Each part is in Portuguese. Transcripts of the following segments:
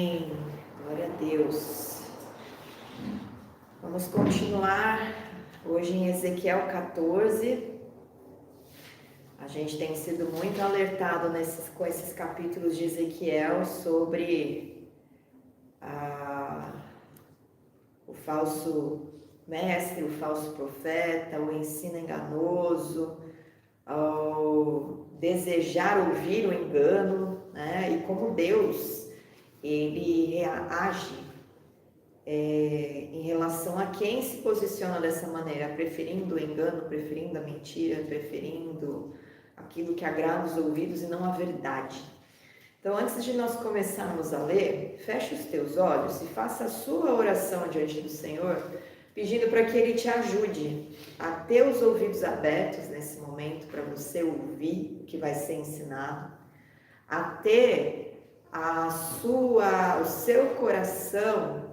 Glória a Deus. Vamos continuar hoje em Ezequiel 14. A gente tem sido muito alertado com esses capítulos de Ezequiel sobre o falso mestre, o falso profeta, o ensino enganoso, ao desejar ouvir o engano, né? E como Deus ele age em relação a quem se posiciona dessa maneira, preferindo o engano, preferindo a mentira, preferindo aquilo que agrada os ouvidos e não a verdade. Então, antes de nós começarmos a ler, feche os teus olhos e faça a sua oração diante do Senhor, pedindo para que Ele te ajude a ter os ouvidos abertos nesse momento para você ouvir o que vai ser ensinado, a ter o seu coração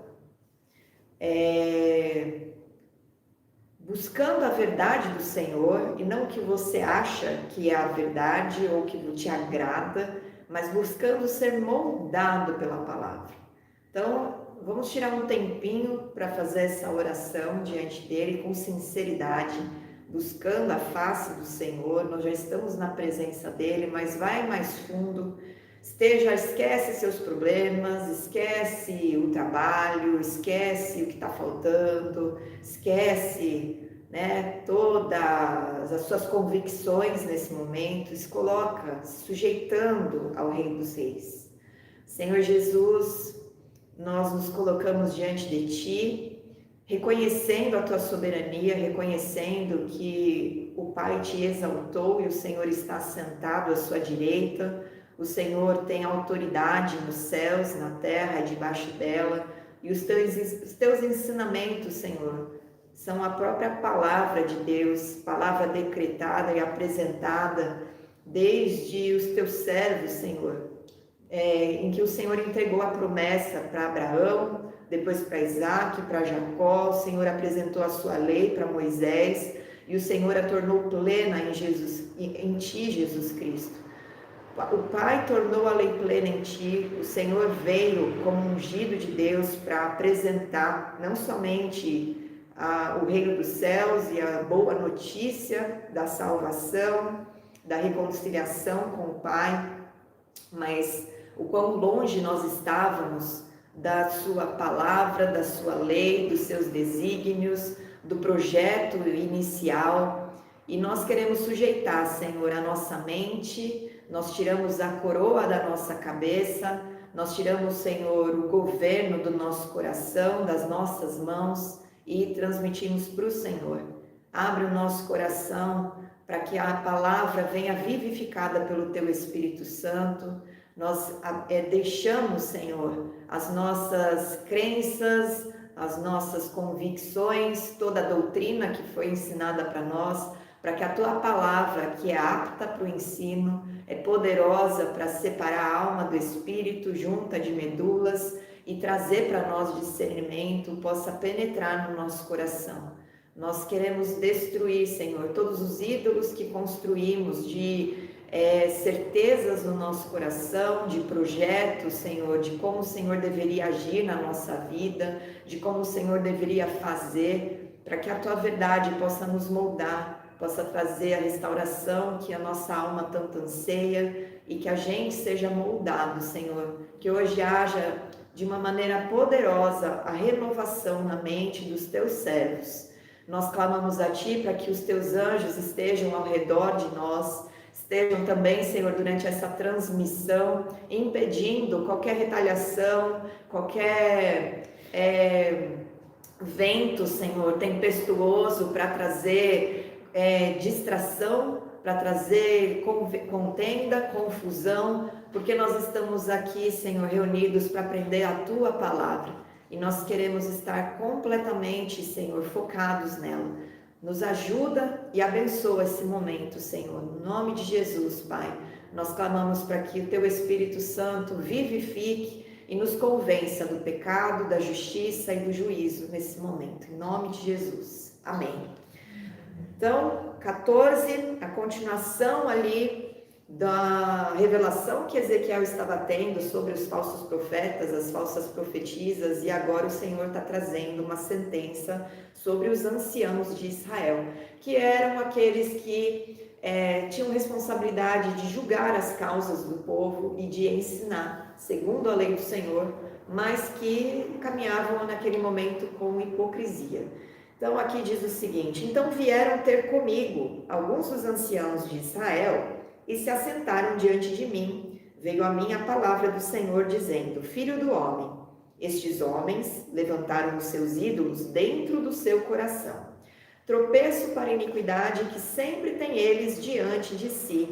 buscando a verdade do Senhor e não o que você acha que é a verdade ou que te agrada, mas buscando ser moldado pela palavra. Então, vamos tirar um tempinho para fazer essa oração diante dele com sinceridade, buscando a face do Senhor. Nós já estamos na presença dele, mas vai mais fundo. Esquece seus problemas, esquece o trabalho, esquece o que está faltando, esquece, né, todas as suas convicções nesse momento, se coloca se sujeitando ao Rei dos Reis. Senhor Jesus, nós nos colocamos diante de Ti, reconhecendo a Tua soberania, reconhecendo que o Pai Te exaltou e o Senhor está sentado à Sua direita. O Senhor tem autoridade nos céus, na terra e debaixo dela, e os teus ensinamentos, Senhor, são a própria palavra de Deus, palavra decretada e apresentada desde os teus servos, Senhor, em que o Senhor entregou a promessa para Abraão, depois para Isaac, para Jacó. O Senhor apresentou a sua lei para Moisés, e o Senhor a tornou plena em Ti, Jesus Cristo. O Pai tornou a lei plena em Ti, o Senhor veio como ungido de Deus para apresentar não somente o reino dos céus e a boa notícia da salvação, da reconciliação com o Pai, mas o quão longe nós estávamos da Sua palavra, da Sua lei, dos Seus desígnios, do projeto inicial. E nós queremos sujeitar, Senhor, a nossa mente. Nós tiramos a coroa da nossa cabeça, nós tiramos, Senhor, o governo do nosso coração, das nossas mãos e transmitimos para o Senhor. Abre o nosso coração para que a palavra venha vivificada pelo Teu Espírito Santo. Nós deixamos, Senhor, as nossas crenças, as nossas convicções, toda a doutrina que foi ensinada para nós, para que a Tua palavra, que é apta para o ensino, é poderosa para separar a alma do espírito, junta de medulas, e trazer para nós discernimento, possa penetrar no nosso coração. Nós queremos destruir, Senhor, todos os ídolos que construímos de certezas no nosso coração, de projetos, Senhor, de como o Senhor deveria agir na nossa vida, de como o Senhor deveria fazer, para que a Tua verdade possa nos moldar, possa trazer a restauração que a nossa alma tanto anseia e que a gente seja moldado, Senhor. Que hoje haja de uma maneira poderosa a renovação na mente dos Teus servos. Nós clamamos a Ti para que os Teus anjos estejam ao redor de nós, estejam também, Senhor, durante essa transmissão, impedindo qualquer retaliação, qualquer vento, Senhor, tempestuoso para trazer distração, para trazer contenda, confusão, porque nós estamos aqui, Senhor, reunidos para aprender a Tua palavra e nós queremos estar completamente, Senhor, focados nela. Nos ajuda e abençoa esse momento, Senhor, no nome de Jesus, Pai. Nós clamamos para que o Teu Espírito Santo vivifique e nos convença do pecado, da justiça e do juízo nesse momento, em nome de Jesus. Amém. Então, 14, a continuação ali da revelação que Ezequiel estava tendo sobre os falsos profetas, as falsas profetisas, e agora o Senhor está trazendo uma sentença sobre os anciãos de Israel, que eram aqueles que tinham responsabilidade de julgar as causas do povo e de ensinar, segundo a lei do Senhor, mas que caminhavam naquele momento com hipocrisia. Então aqui diz o seguinte: então vieram ter comigo alguns dos anciãos de Israel e se assentaram diante de mim. Veio a mim a palavra do Senhor dizendo: Filho do homem, estes homens levantaram os seus ídolos dentro do seu coração. Tropeço para a iniquidade que sempre tem eles diante de si.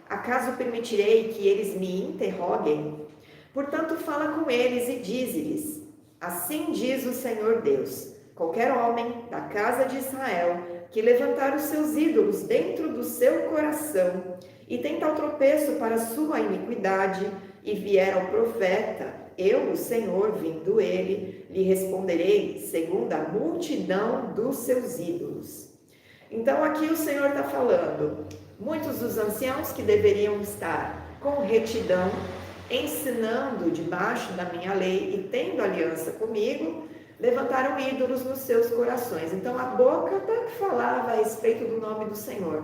Acaso permitirei que eles me interroguem? Portanto, fala com eles e dize-lhes: assim diz o Senhor Deus: qualquer homem da casa de Israel que levantar os seus ídolos dentro do seu coração e tentar o tropeço para a sua iniquidade, e vier ao profeta, eu, o Senhor, vindo ele, lhe responderei segundo a multidão dos seus ídolos. Então aqui o Senhor está falando, muitos dos anciãos que deveriam estar com retidão, ensinando debaixo da minha lei e tendo aliança comigo, levantaram ídolos nos seus corações. Então a boca até falava a respeito do nome do Senhor,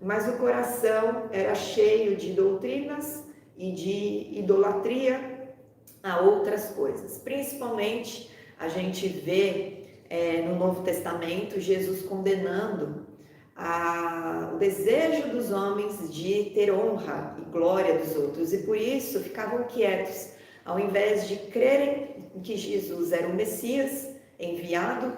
mas o coração era cheio de doutrinas e de idolatria a outras coisas. Principalmente a gente vê no Novo Testamento Jesus condenando o desejo dos homens de ter honra e glória dos outros, e por isso ficavam quietos, ao invés de crerem que Jesus era o Messias enviado,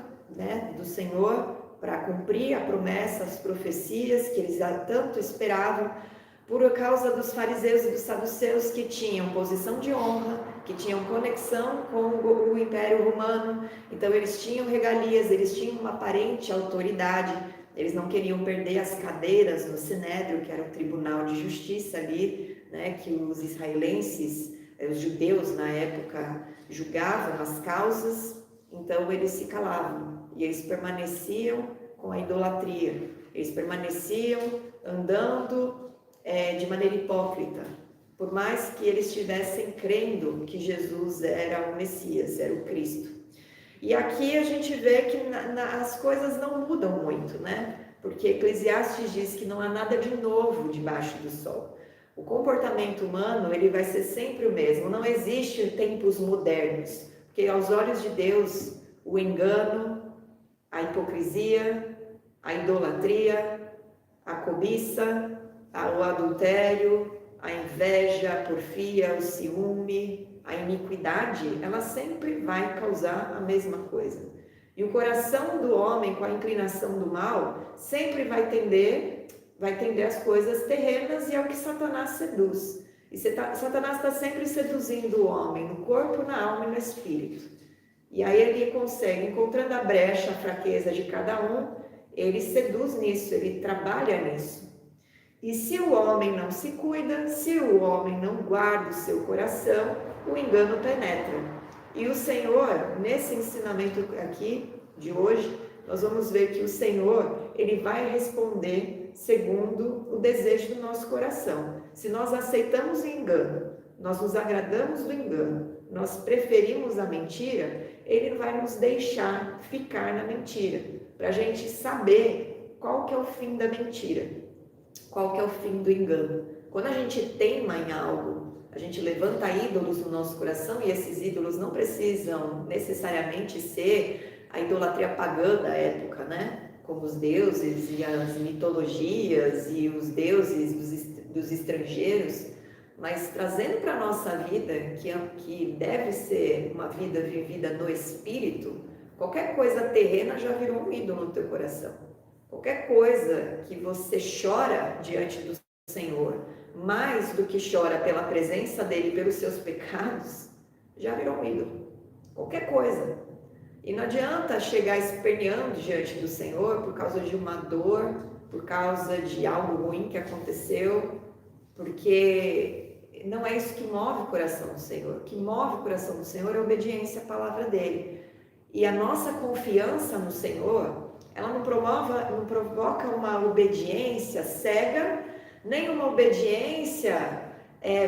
do Senhor para cumprir a promessa, as profecias que eles tanto esperavam, por causa dos fariseus e dos saduceus que tinham posição de honra, que tinham conexão com o Império Romano. Então eles tinham regalias, eles tinham uma aparente autoridade, eles não queriam perder as cadeiras no Sinédrio, que era o tribunal de justiça ali, que os israelenses, os judeus na época, julgavam as causas. Então eles se calavam e eles permaneciam com a idolatria, eles permaneciam andando de maneira hipócrita, por mais que eles estivessem crendo que Jesus era o Messias, era o Cristo. E aqui a gente vê que as coisas não mudam muito, porque Eclesiastes diz que não há nada de novo debaixo do sol. O comportamento humano, ele vai ser sempre o mesmo, não existe tempos modernos, porque aos olhos de Deus, o engano, a hipocrisia, a idolatria, a cobiça, o adultério, a inveja, a porfia, o ciúme, a iniquidade, ela sempre vai causar a mesma coisa. E o coração do homem, com a inclinação do mal, sempre vai tender as coisas terrenas, e é o que Satanás seduz. E Satanás está sempre seduzindo o homem, no corpo, na alma e no espírito. E aí ele consegue, encontrando a brecha, a fraqueza de cada um, ele seduz nisso, ele trabalha nisso. E se o homem não se cuida, se o homem não guarda o seu coração, o engano penetra. E o Senhor, nesse ensinamento aqui de hoje, nós vamos ver que o Senhor, ele vai responder segundo o desejo do nosso coração. Se nós aceitamos o engano, nós nos agradamos do engano, nós preferimos a mentira, ele vai nos deixar ficar na mentira, para a gente saber qual que é o fim da mentira, qual que é o fim do engano. Quando a gente teima em algo, a gente levanta ídolos no nosso coração, e esses ídolos não precisam necessariamente ser a idolatria pagã da época, como os deuses e as mitologias e os deuses dos estrangeiros, mas trazendo para a nossa vida, que deve ser uma vida vivida no Espírito, qualquer coisa terrena já virou um ídolo no teu coração. Qualquer coisa que você chora diante do Senhor, mais do que chora pela presença dele, pelos seus pecados, já virou um ídolo. Qualquer coisa. E não adianta chegar esperneando diante do Senhor por causa de uma dor, por causa de algo ruim que aconteceu, porque não é isso que move o coração do Senhor. O que move o coração do Senhor é a obediência à palavra dele. E a nossa confiança no Senhor, ela não provoca uma obediência cega, nem uma obediência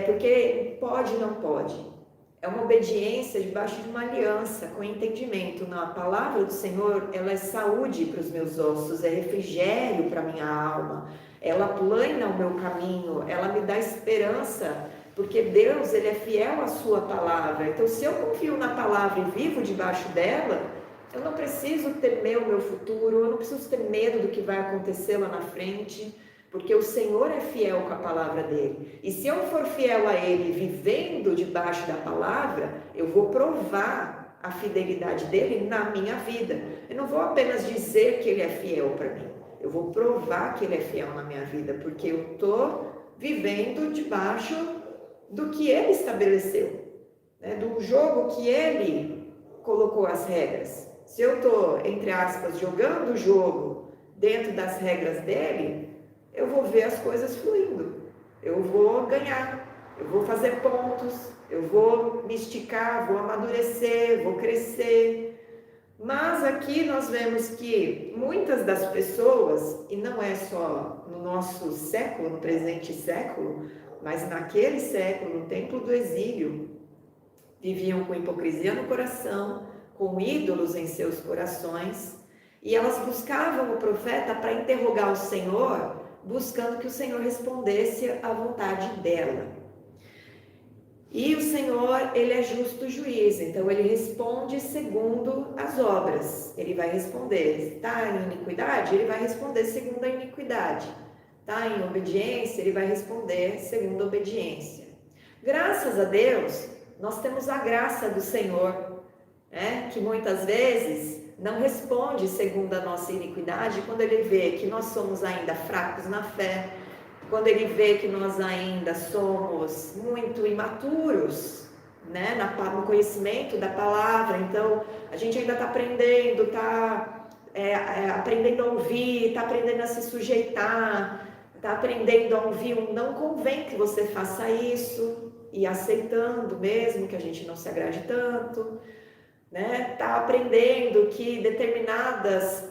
porque pode e não pode. É uma obediência debaixo de uma aliança, com entendimento. Não, a palavra do Senhor, ela é saúde para os meus ossos, é refrigério para a minha alma, ela plana o meu caminho, ela me dá esperança, porque Deus, ele é fiel à sua palavra. Então, se eu confio na palavra e vivo debaixo dela, eu não preciso temer o meu futuro, eu não preciso ter medo do que vai acontecer lá na frente, porque o Senhor é fiel com a palavra dele. E se eu for fiel a ele, vivendo debaixo da palavra, eu vou provar a fidelidade dele na minha vida. Eu não vou apenas dizer que ele é fiel para mim, eu vou provar que ele é fiel na minha vida, porque eu estou vivendo debaixo do que ele estabeleceu, né? Do jogo que ele colocou as regras. Se eu estou, entre aspas, jogando o jogo dentro das regras dele, eu vou ver as coisas fluindo, eu vou ganhar, eu vou fazer pontos, eu vou me esticar, vou amadurecer, vou crescer. Mas aqui nós vemos que muitas das pessoas, e não é só no nosso século, no presente século, mas naquele século, no tempo do exílio, viviam com hipocrisia no coração, com ídolos em seus corações, e elas buscavam o profeta para interrogar o Senhor, buscando que o Senhor respondesse à vontade dela. E o Senhor, ele é justo juiz, então ele responde segundo as obras. Ele vai responder, está em iniquidade? Ele vai responder segundo a iniquidade. Está em obediência? Ele vai responder segundo a obediência. Graças a Deus, nós temos a graça do Senhor, né? Que muitas vezes não responde segundo a nossa iniquidade, quando ele vê que nós somos ainda fracos na fé, quando ele vê que nós ainda somos muito imaturos, né, no conhecimento da palavra. Então a gente ainda está aprendendo, está aprendendo a ouvir, está aprendendo a se sujeitar, está aprendendo a ouvir um não convém que você faça isso, e aceitando mesmo que a gente não se agrade tanto, né? Está aprendendo que determinadas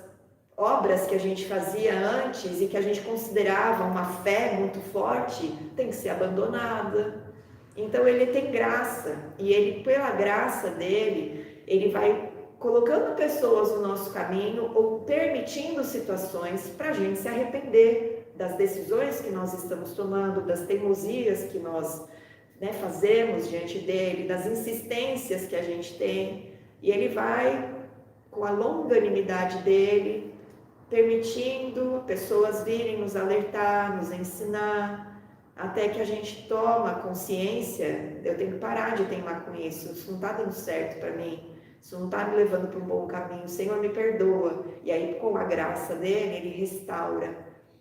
obras que a gente fazia antes e que a gente considerava uma fé muito forte tem que ser abandonada. Então ele tem graça, e ele, pela graça dele, ele vai colocando pessoas no nosso caminho ou permitindo situações para a gente se arrepender das decisões que nós estamos tomando, das teimosias que nós, né, fazemos diante dele, das insistências que a gente tem. E ele vai, com a longanimidade dele, permitindo pessoas virem nos alertar, nos ensinar, até que a gente toma consciência, eu tenho que parar de teimar com isso não está dando certo para mim, isso não está me levando para um bom caminho, o Senhor me perdoa. E aí, com a graça dele, ele restaura,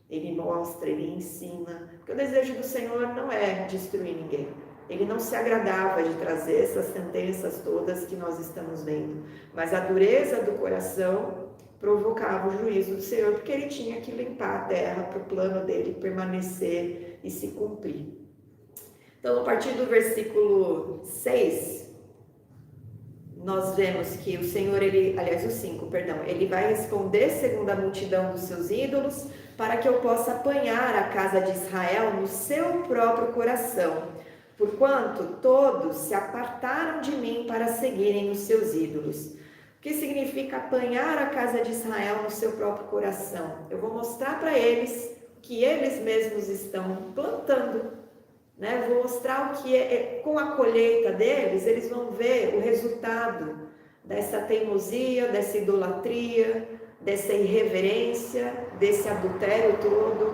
ele mostra, ele ensina, porque o desejo do Senhor não é destruir ninguém. Ele não se agradava de trazer essas sentenças todas que nós estamos vendo, mas a dureza do coração provocava o juízo do Senhor, porque ele tinha que limpar a terra para o plano dele permanecer e se cumprir. Então, a partir do versículo 6, nós vemos que o Senhor, o 5, ele vai responder segundo a multidão dos seus ídolos, para que eu possa apanhar a casa de Israel no seu próprio coração, porquanto todos se apartaram de mim para seguirem os seus ídolos. O que significa apanhar a casa de Israel no seu próprio coração? Eu vou mostrar para eles que eles mesmos estão plantando, né? Eu vou mostrar o que com a colheita deles, eles vão ver o resultado dessa teimosia, dessa idolatria, dessa irreverência, desse adultério todo,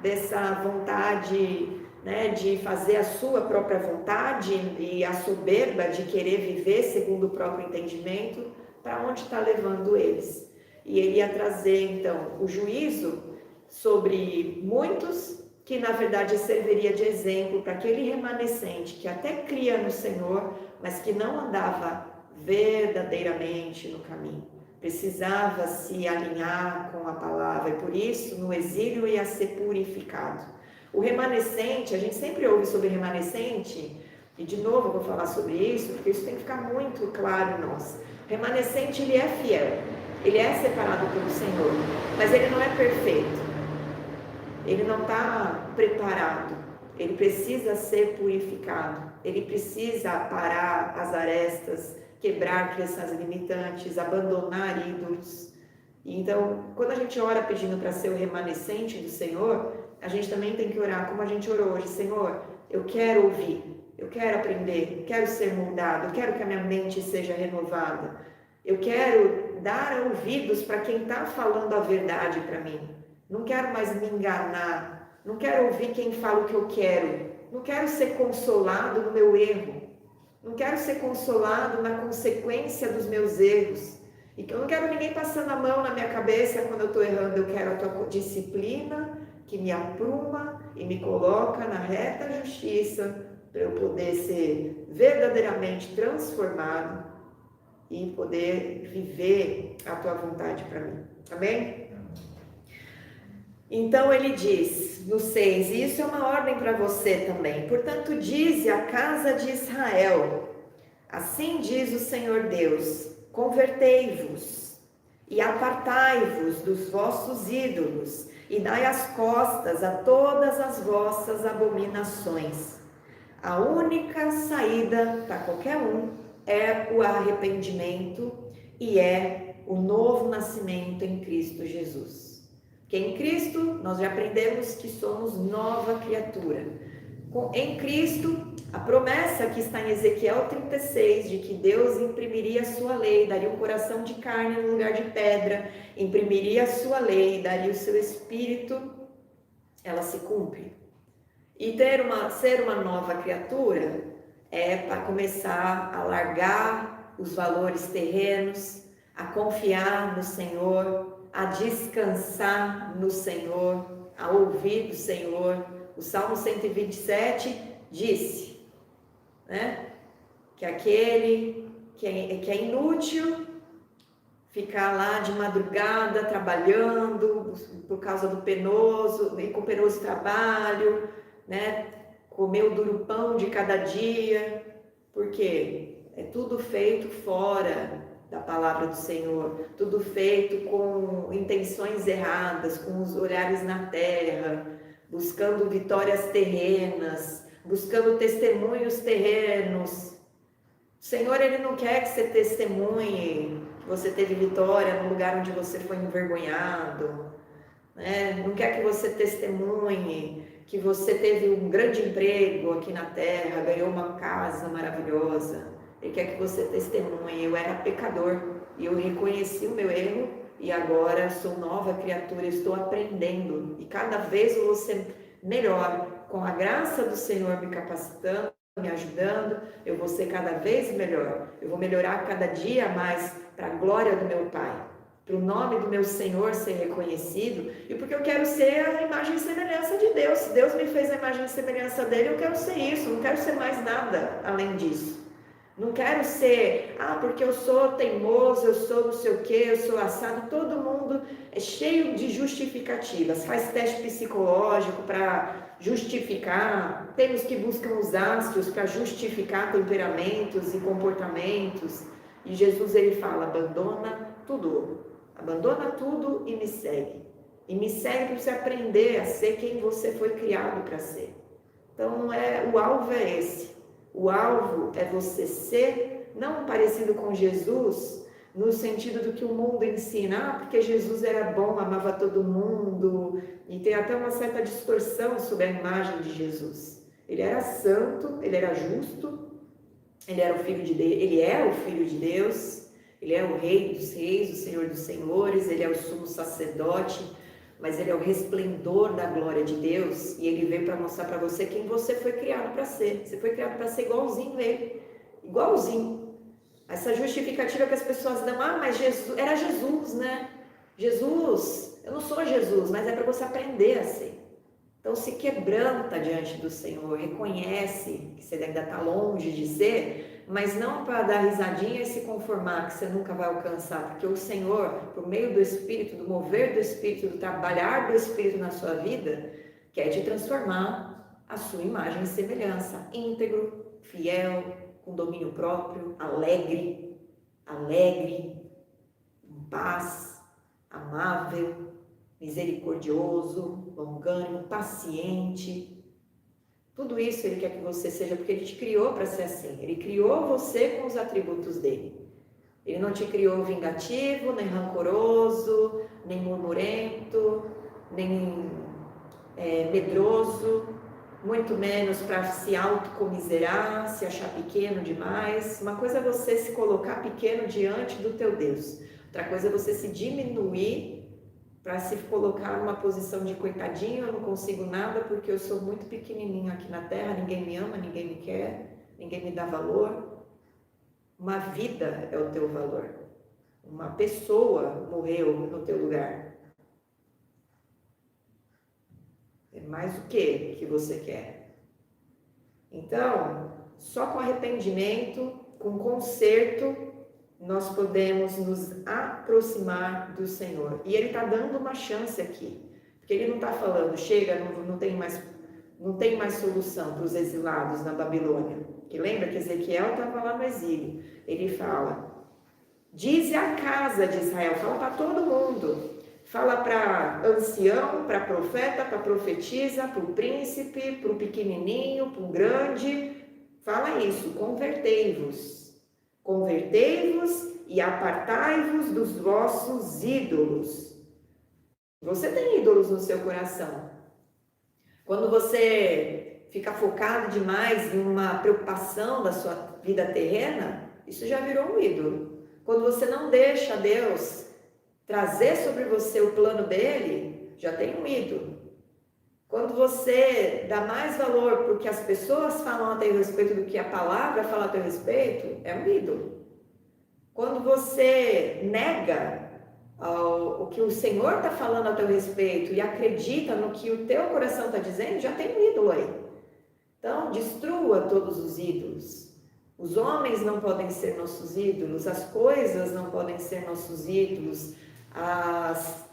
dessa vontade, né, de fazer a sua própria vontade e a soberba de querer viver segundo o próprio entendimento, para onde está levando eles. E ele ia trazer, então, o juízo sobre muitos, que na verdade serviria de exemplo para aquele remanescente que até cria no Senhor, mas que não andava verdadeiramente no caminho. Precisava se alinhar com a palavra, e por isso no exílio ia ser purificado. O remanescente, a gente sempre ouve sobre remanescente, e de novo eu vou falar sobre isso, porque isso tem que ficar muito claro em nós. O remanescente, ele é fiel, ele é separado pelo Senhor, mas ele não é perfeito. ele não está preparado, ele precisa ser purificado, ele precisa parar as arestas, quebrar crenças limitantes, abandonar ídolos. Então, quando a gente ora pedindo para ser o remanescente do Senhor, a gente também tem que orar como a gente orou hoje. Senhor, eu quero ouvir, eu quero aprender, eu quero ser moldado, eu quero que a minha mente seja renovada. Eu quero dar ouvidos para quem está falando a verdade para mim. Não quero mais me enganar, não quero ouvir quem fala o que eu quero. Não quero ser consolado no meu erro. Não quero ser consolado na consequência dos meus erros. E que eu não quero ninguém passando a mão na minha cabeça quando eu estou errando. Eu quero a tua disciplina que me apruma e me coloca na reta justiça para eu poder ser verdadeiramente transformado e poder viver a tua vontade para mim. Amém? Então ele diz no 6, e isso é uma ordem para você também. Portanto, dize à casa de Israel, assim diz o Senhor Deus, convertei-vos e apartai-vos dos vossos ídolos e dai as costas a todas as vossas abominações. A única saída para qualquer um é o arrependimento e é o novo nascimento em Cristo Jesus. Porque em Cristo nós já aprendemos que somos nova criatura. Em Cristo, a promessa que está em Ezequiel 36, de que Deus imprimiria a sua lei, daria um coração de carne no lugar de pedra, imprimiria a sua lei, daria o seu espírito, ela se cumpre. E ser uma nova criatura é para começar a largar os valores terrenos, a confiar no Senhor, a descansar no Senhor, a ouvir do Senhor. O Salmo 127 disse, né, que aquele que é inútil ficar lá de madrugada trabalhando por causa do penoso, e com o penoso trabalho, né, comer o duro pão de cada dia, porque é tudo feito fora da palavra do Senhor, tudo feito com intenções erradas, com os olhares na terra, buscando vitórias terrenas, buscando testemunhos terrenos. O Senhor, Ele não quer que você testemunhe que você teve vitória no lugar onde você foi envergonhado, né? Não quer que você testemunhe que você teve um grande emprego aqui na terra, ganhou uma casa maravilhosa. Ele quer que você testemunhe, eu era pecador e eu reconheci o meu erro e agora sou nova criatura, estou aprendendo e cada vez eu vou ser melhor, com a graça do Senhor me capacitando, me ajudando, eu vou ser cada vez melhor, eu vou melhorar cada dia mais para a glória do meu Pai, para o nome do meu Senhor ser reconhecido e porque eu quero ser a imagem e semelhança de Deus. Se Deus me fez a imagem e semelhança dele, eu quero ser isso, não quero ser mais nada além disso. Não quero ser, porque eu sou teimoso, eu sou não sei o que, eu sou assado. Todo mundo é cheio de justificativas, faz teste psicológico para justificar. Temos que buscar os astros para justificar temperamentos e comportamentos. E Jesus, ele fala, abandona tudo e me segue. E me segue para você aprender a ser quem você foi criado para ser. Então, o alvo é esse. O alvo é você ser, não parecido com Jesus, no sentido do que o mundo ensina, porque Jesus era bom, amava todo mundo, e tem até uma certa distorção sobre a imagem de Jesus. Ele era santo, ele era justo, ele era o filho de Deus, ele é o filho de Deus, ele é o rei dos reis, o senhor dos senhores, ele é o sumo sacerdote, mas ele é o resplendor da glória de Deus e ele veio para mostrar para você quem você foi criado para ser. Você foi criado para ser igualzinho a ele, igualzinho. Essa justificativa que as pessoas dão, mas Jesus, era Jesus, né? Jesus, eu não sou Jesus, mas é para você aprender a ser. Então se quebranta diante do Senhor, reconhece que você ainda está longe de ser, mas não para dar risadinha e se conformar que você nunca vai alcançar, porque o Senhor, por meio do Espírito, do mover do Espírito, do trabalhar do Espírito na sua vida, quer te transformar a sua imagem e semelhança, íntegro, fiel, com domínio próprio, alegre, em paz, amável, misericordioso, longânimo, paciente. Tudo isso Ele quer que você seja, porque Ele te criou para ser assim. Ele criou você com os atributos dele. Ele não te criou vingativo, nem rancoroso, nem murmurento, nem medroso, muito menos para se autocomiserar, se achar pequeno demais. Uma coisa é você se colocar pequeno diante do teu Deus. Outra coisa é você se diminuir para se colocar numa posição de coitadinho, eu não consigo nada porque eu sou muito pequenininho aqui na terra, ninguém me ama, ninguém me quer, ninguém me dá valor. Uma vida é o teu valor. Uma pessoa morreu no teu lugar. É mais o que você quer? Então, só com arrependimento, com conserto, nós podemos nos aproximar do Senhor. E Ele está dando uma chance aqui. Porque Ele não está falando, chega, não tem mais solução para os exilados na Babilônia. Que lembra que Ezequiel estava lá no exílio. Ele fala, dize a casa de Israel, fala para todo mundo. Fala para ancião, para profeta, para profetisa, para o príncipe, para o pequenininho, para o grande. Fala isso, convertei-vos. Convertei-vos e apartai-vos dos vossos ídolos. Você tem ídolos no seu coração. Quando você fica focado demais em uma preocupação da sua vida terrena, isso já virou um ídolo. Quando você não deixa Deus trazer sobre você o plano dele, já tem um ídolo. Quando você dá mais valor porque as pessoas falam a teu respeito do que a palavra fala a teu respeito, é um ídolo. Quando você nega o que o Senhor está falando a teu respeito e acredita no que o teu coração está dizendo, já tem um ídolo aí. Então, destrua todos os ídolos. Os homens não podem ser nossos ídolos, as coisas não podem ser nossos ídolos,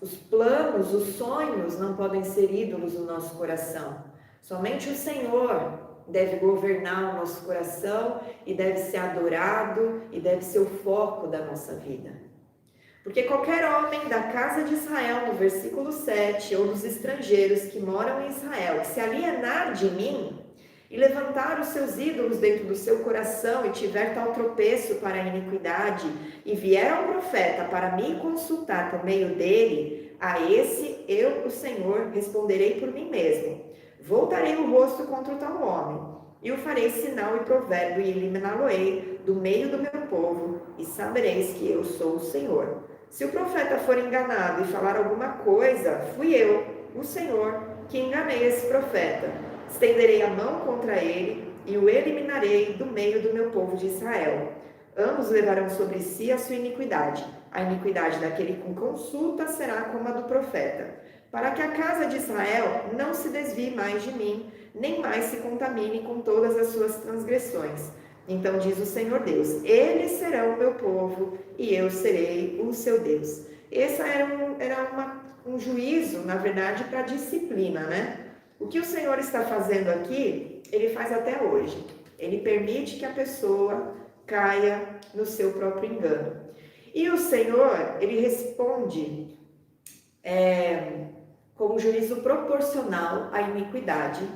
os planos, os sonhos não podem ser ídolos no nosso coração. Somente o Senhor deve governar o nosso coração e deve ser adorado e deve ser o foco da nossa vida. Porque qualquer homem da casa de Israel, no versículo 7, ou dos estrangeiros que moram em Israel, se alienar de mim e levantar os seus ídolos dentro do seu coração e tiver tal tropeço para a iniquidade, e vier ao profeta para me consultar por meio dele, a esse eu, o Senhor, responderei por mim mesmo. Voltarei o rosto contra o tal homem, e o farei sinal e provérbio, e eliminá-lo-ei do meio do meu povo, e sabereis que eu sou o Senhor. Se o profeta for enganado e falar alguma coisa, fui eu, o Senhor, que enganei esse profeta. Estenderei a mão contra ele e o eliminarei do meio do meu povo de Israel. Ambos levarão sobre si a sua iniquidade. A iniquidade daquele com consulta será como a do profeta, para que a casa de Israel não se desvie mais de mim, nem mais se contamine com todas as suas transgressões. Então diz o Senhor Deus, eles serão o meu povo e eu serei o seu Deus. Esse era um juízo, na verdade, para a disciplina, né? O que o Senhor está fazendo aqui, Ele faz até hoje. Ele permite que a pessoa caia no seu próprio engano. E o Senhor, Ele responde com um juízo proporcional à iniquidade.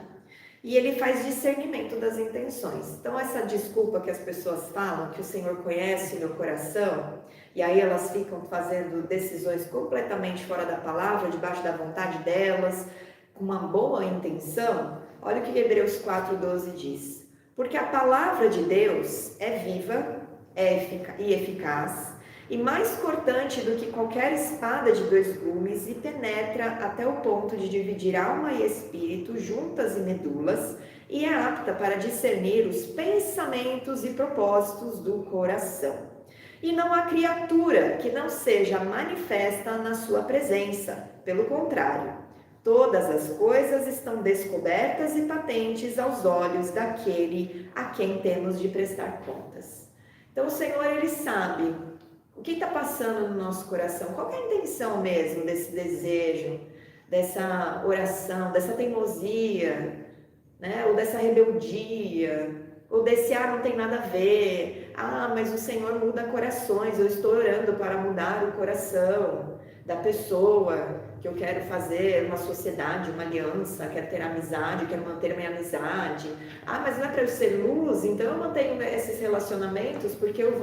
E Ele faz discernimento das intenções. Então, essa desculpa que as pessoas falam, que o Senhor conhece o meu coração, e aí elas ficam fazendo decisões completamente fora da palavra, debaixo da vontade delas, com uma boa intenção, olha o que Hebreus 4:12 diz. Porque a palavra de Deus é viva e eficaz, e mais cortante do que qualquer espada de 2 gumes, e penetra até o ponto de dividir alma e espírito, juntas e medulas, e é apta para discernir os pensamentos e propósitos do coração. E não há criatura que não seja manifesta na sua presença, pelo contrário, todas as coisas estão descobertas e patentes aos olhos daquele a quem temos de prestar contas. Então o Senhor, Ele sabe o que está passando no nosso coração, qual é a intenção mesmo desse desejo, dessa oração, dessa teimosia, né? Ou dessa rebeldia, ou desse não tem nada a ver, Ah, mas o Senhor muda corações, eu estou orando para mudar o coração da pessoa que eu quero fazer uma sociedade, uma aliança, quero ter amizade, quero manter minha amizade. Ah, mas não é para eu ser luz, então eu mantenho esses relacionamentos porque eu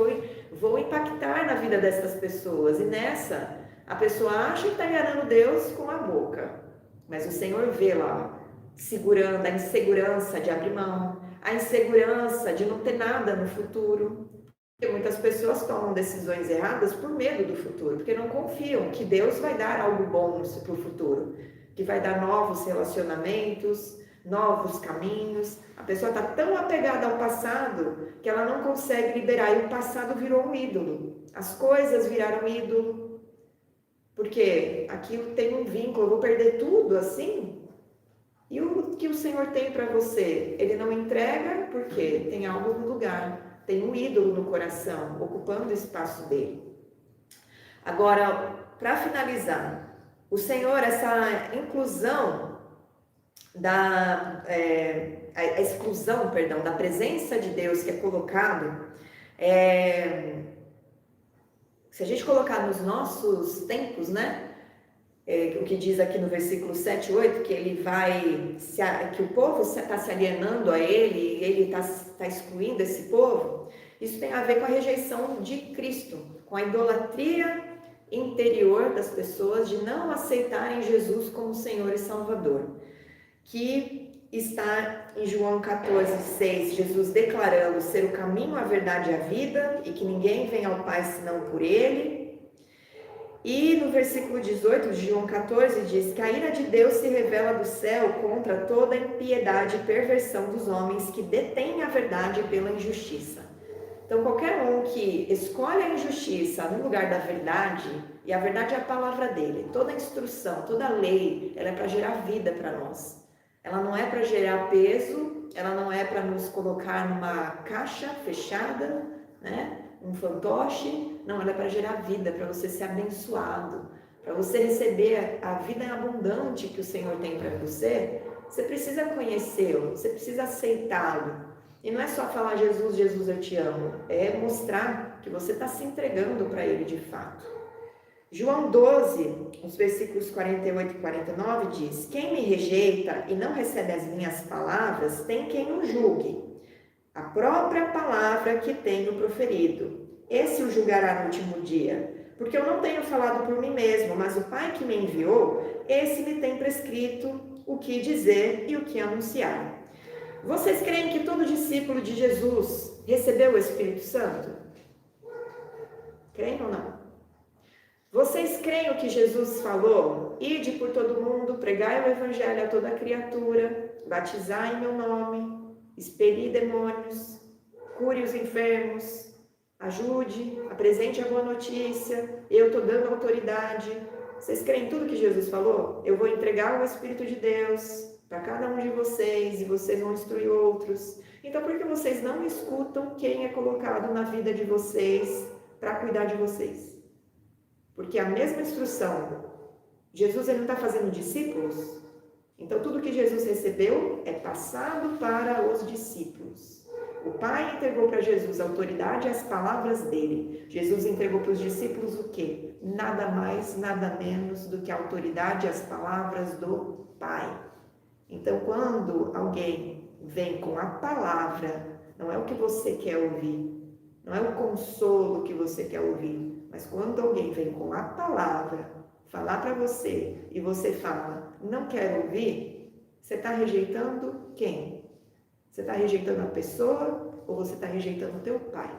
vou impactar na vida dessas pessoas. E nessa, a pessoa acha que está enganando Deus com a boca, mas o Senhor vê lá, segurando a insegurança de abrir mão, a insegurança de não ter nada no futuro. Porque muitas pessoas tomam decisões erradas por medo do futuro, porque não confiam que Deus vai dar algo bom para o futuro, que vai dar novos relacionamentos, novos caminhos. A pessoa está tão apegada ao passado que ela não consegue liberar, e o passado virou um ídolo. As coisas viraram ídolo, porque aquilo tem um vínculo, eu vou perder tudo assim? E o que o Senhor tem para você? Ele não entrega porque tem algo no lugar, tem um ídolo no coração, ocupando o espaço dele. Agora, para finalizar, o Senhor, essa inclusão a exclusão, perdão, da presença de Deus que é colocado, se a gente colocar nos nossos tempos, né? O que diz aqui no versículo 7 e 8, que ele que o povo está se alienando a ele, e ele está excluindo esse povo, isso tem a ver com a rejeição de Cristo, com a idolatria interior das pessoas de não aceitarem Jesus como Senhor e Salvador, que está em João 14:6, Jesus declarando ser o caminho, a verdade e a vida, e que ninguém vem ao Pai senão por ele. E no versículo 18 de João 14 diz que a ira de Deus se revela do céu contra toda impiedade e perversão dos homens que detêm a verdade pela injustiça. Então qualquer um que escolhe a injustiça no lugar da verdade, e a verdade é a palavra dele, toda instrução, toda lei, ela é para gerar vida para nós. Ela não é para gerar peso, ela não é para nos colocar numa caixa fechada, né? Um fantoche, não, ela é para gerar vida, para você ser abençoado, para você receber a vida abundante que o Senhor tem para você. Você precisa conhecê-lo, você precisa aceitá-lo. E não é só falar Jesus, Jesus, eu te amo, é mostrar que você está se entregando para ele de fato. João 12, os versículos 48 e 49 diz: quem me rejeita e não recebe as minhas palavras, tem quem o julgue. A própria palavra que tenho proferido, esse o julgará no último dia. Porque eu não tenho falado por mim mesmo, mas o Pai que me enviou, esse me tem prescrito o que dizer e o que anunciar. Vocês creem que todo discípulo de Jesus recebeu o Espírito Santo? Creem ou não? Vocês creem o que Jesus falou? Ide por todo mundo, pregai o evangelho a toda criatura, batizai em meu nome, expelir demônios, cure os enfermos, ajude, apresente a boa notícia, eu estou dando autoridade. Vocês creem em tudo que Jesus falou? Eu vou entregar o Espírito de Deus para cada um de vocês e vocês vão instruir outros. Então, por que vocês não escutam quem é colocado na vida de vocês para cuidar de vocês? Porque a mesma instrução, Jesus ele não está fazendo discípulos? Então, tudo que Jesus recebeu é passado para os discípulos. O Pai entregou para Jesus a autoridade e as palavras dele. Jesus entregou para os discípulos o quê? Nada mais, nada menos do que a autoridade e as palavras do Pai. Então, quando alguém vem com a palavra, não é o que você quer ouvir, não é o consolo que você quer ouvir, mas quando alguém vem com a palavra, falar para você e você fala, não quero ouvir, você está rejeitando quem? Você está rejeitando a pessoa ou você está rejeitando o teu Pai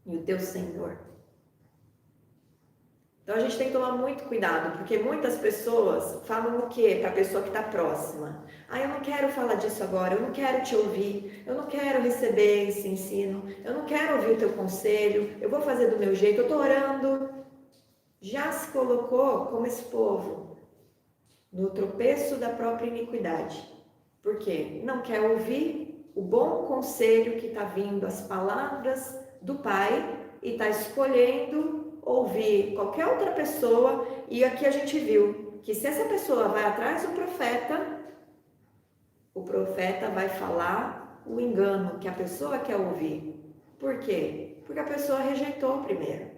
e o teu Senhor? Então a gente tem que tomar muito cuidado, porque muitas pessoas falam o quê para a pessoa que está próxima? Ah, eu não quero falar disso agora, eu não quero te ouvir, eu não quero receber esse ensino, eu não quero ouvir o teu conselho, eu vou fazer do meu jeito, eu estou orando. Já se colocou como esse povo no tropeço da própria iniquidade. Por quê? Não quer ouvir o bom conselho que está vindo, as palavras do Pai, e está escolhendo ouvir qualquer outra pessoa. E aqui a gente viu que se essa pessoa vai atrás do profeta, o profeta vai falar o engano que a pessoa quer ouvir. Por quê? Porque a pessoa rejeitou primeiro.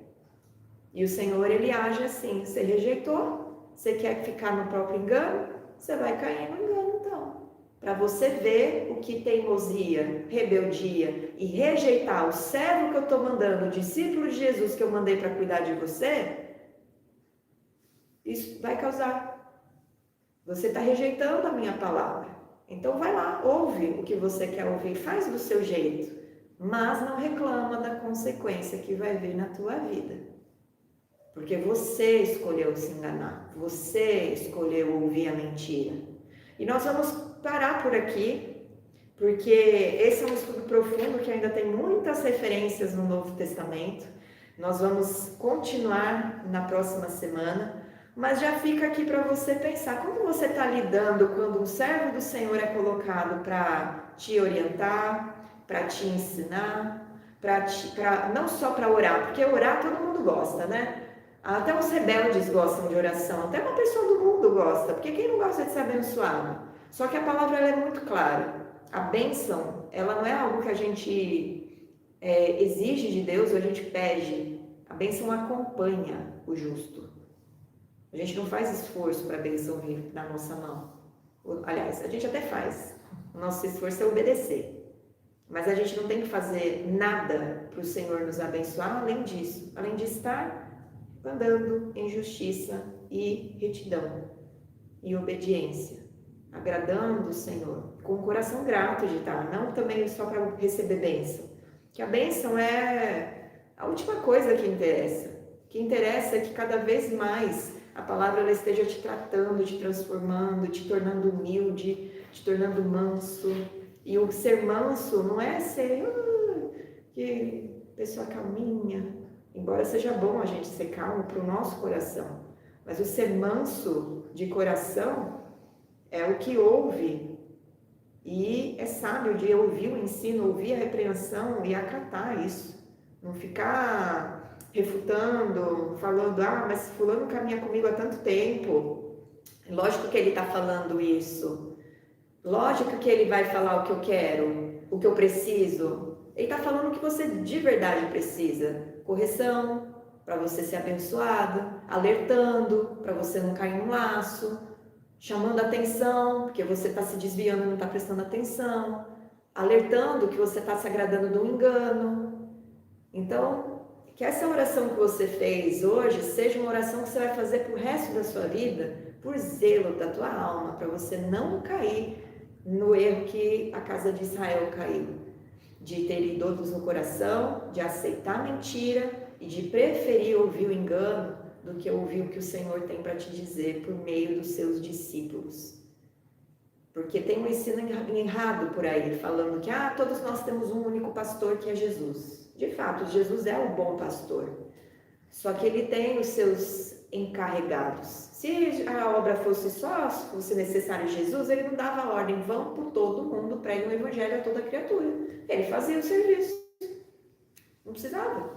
E o Senhor, ele age assim: você rejeitou, você quer ficar no próprio engano, você vai cair no engano então. Para você ver o que teimosia, rebeldia e rejeitar o servo que eu estou mandando, o discípulo de Jesus que eu mandei para cuidar de você, isso vai causar. Você está rejeitando a minha palavra. Então vai lá, ouve o que você quer ouvir, faz do seu jeito, mas não reclama da consequência que vai vir na tua vida. Porque você escolheu se enganar, você escolheu ouvir a mentira. E nós vamos parar por aqui, porque esse é um estudo profundo que ainda tem muitas referências no Novo Testamento. Nós vamos continuar na próxima semana, mas já fica aqui para você pensar como você está lidando quando um servo do Senhor é colocado para te orientar, para te ensinar, não só para orar, porque orar todo mundo gosta, né? Até os rebeldes gostam de oração, até uma pessoa do mundo gosta, porque quem não gosta de ser abençoado? Só que a palavra ela é muito clara. A bênção, ela não é algo que a gente exige de Deus ou a gente pede. A bênção acompanha o justo. A gente não faz esforço para a bênção vir na nossa mão. Aliás, a gente até faz. O nosso esforço é obedecer. Mas a gente não tem que fazer nada para o Senhor nos abençoar além disso. Além de estar andando em justiça e retidão e obediência, agradando o Senhor, com o coração grato de estar, não também só para receber bênção, que a bênção é a última coisa que interessa. O que interessa é que cada vez mais a palavra ela esteja te tratando, te transformando, te tornando humilde, te tornando manso. E o ser manso não é ser que pessoa calminha, embora seja bom a gente ser calmo para o nosso coração, mas o ser manso de coração é o que ouve e é sábio de ouvir o ensino, ouvir a repreensão e acatar isso. Não ficar refutando, falando, mas fulano caminha comigo há tanto tempo. Lógico que ele está falando isso. Lógico que ele vai falar o que eu quero, o que eu preciso. Ele está falando o que você de verdade precisa. Correção, para você ser abençoado, alertando, para você não cair num laço, chamando atenção, porque você está se desviando e não está prestando atenção, alertando que você está se agradando de um engano. Então, que essa oração que você fez hoje seja uma oração que você vai fazer para o resto da sua vida, por zelo da tua alma, para você não cair no erro que a casa de Israel caiu. De ter ídolos no coração, de aceitar mentira e de preferir ouvir o engano do que ouvir o que o Senhor tem para te dizer por meio dos seus discípulos. Porque tem um ensino errado por aí, falando que todos nós temos um único pastor que é Jesus. De fato, Jesus é o bom pastor, só que ele tem os seus encarregados. Se a obra fosse necessário Jesus, ele não dava ordem, vão por todo mundo, pregue o evangelho a toda criatura. Ele fazia o serviço, não precisava.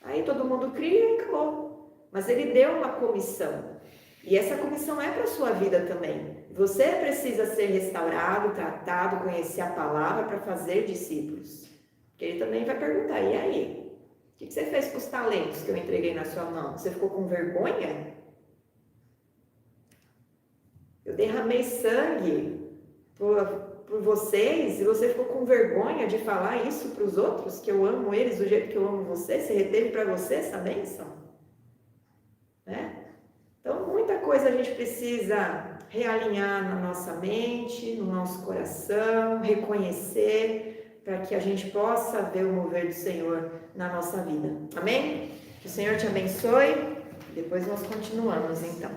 Aí todo mundo cria e acabou. Mas ele deu uma comissão, e essa comissão é para a sua vida também. Você precisa ser restaurado, tratado, conhecer a palavra para fazer discípulos. Porque ele também vai perguntar, e aí? O que você fez com os talentos que eu entreguei na sua mão? Você ficou com vergonha? Eu derramei sangue por vocês e você ficou com vergonha de falar isso para os outros, que eu amo eles do jeito que eu amo você? Você reteve para você essa bênção? Né? Então, muita coisa a gente precisa realinhar na nossa mente, no nosso coração, reconhecer, para que a gente possa ver o mover do Senhor na nossa vida. Amém? Que o Senhor te abençoe. Depois nós continuamos, então.